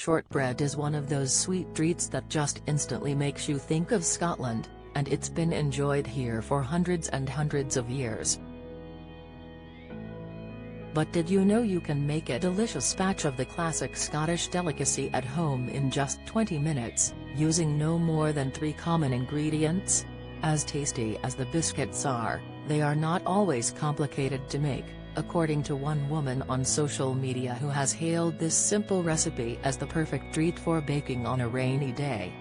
shortbread is one of those sweet treats that just instantly makes you think of Scotland, and it's been enjoyed here for hundreds and hundreds of years. But did you know you can make a delicious batch of the classic Scottish delicacy at home in just 20 minutes, using no more than 3 common ingredients? As tasty as the biscuits are, they are not always complicated to make, according to one woman on social media who has hailed this simple recipe as the perfect treat for baking on a rainy day.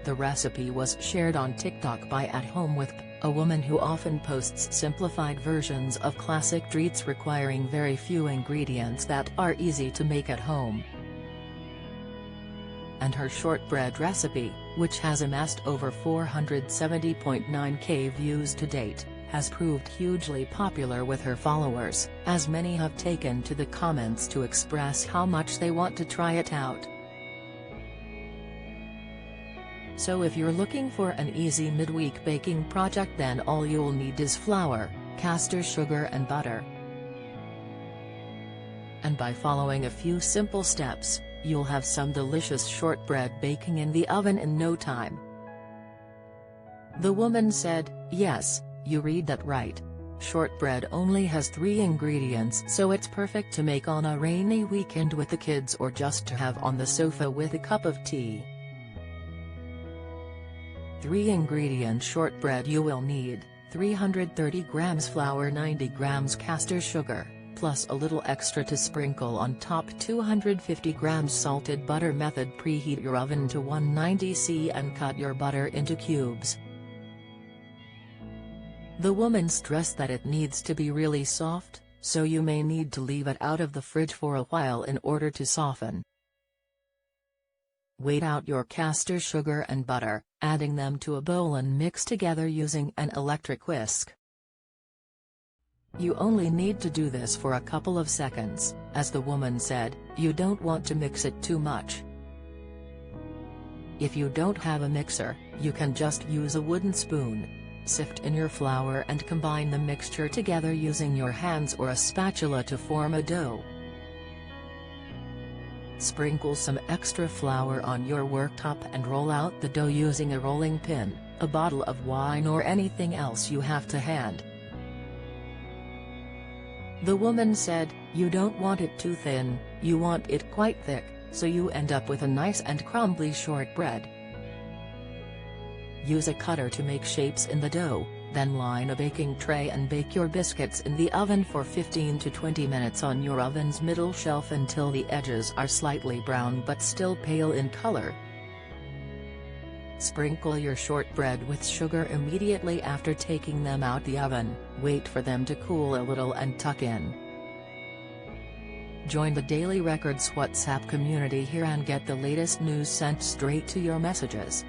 The recipe was shared on TikTok by At Home with a woman who often posts simplified versions of classic treats requiring very few ingredients that are easy to make at home. And her shortbread recipe, which has amassed over 470.9k views to date, has proved hugely popular with her followers, as many have taken to the comments to express how much they want to try it out. So if you're looking for an easy midweek baking project, then all you'll need is flour, caster sugar and butter. And by following a few simple steps, you'll have some delicious shortbread baking in the oven in no time. The woman said, "Yes, you read that right. Shortbread only has 3 ingredients, so it's perfect to make on a rainy weekend with the kids or just to have on the sofa with a cup of tea." 3-ingredient shortbread. You will need 330 grams flour, 90 grams caster sugar, plus a little extra to sprinkle on top, 250 grams salted butter. Method: preheat your oven to 190°C and cut your butter into cubes. The woman stressed that it needs to be really soft, so you may need to leave it out of the fridge for a while in order to soften. Weigh out your caster sugar and butter, adding them to a bowl and mix together using an electric whisk. You only need to do this for a couple of seconds, as the woman said. You don't want to mix it too much. If you don't have a mixer, you can just use a wooden spoon. Sift in your flour and combine the mixture together using your hands or a spatula to form a dough. Sprinkle some extra flour on your worktop and roll out the dough using a rolling pin, a bottle of wine or anything else you have to hand. The woman said, "You don't want it too thin, you want it quite thick, so you end up with a nice and crumbly shortbread." Use a cutter to make shapes in the dough, then line a baking tray and bake your biscuits in the oven for 15 to 20 minutes on your oven's middle shelf until the edges are slightly brown but still pale in color. Sprinkle your shortbread with sugar immediately after taking them out the oven, wait for them to cool a little and tuck in. Join the Daily Records WhatsApp community here and get the latest news sent straight to your messages.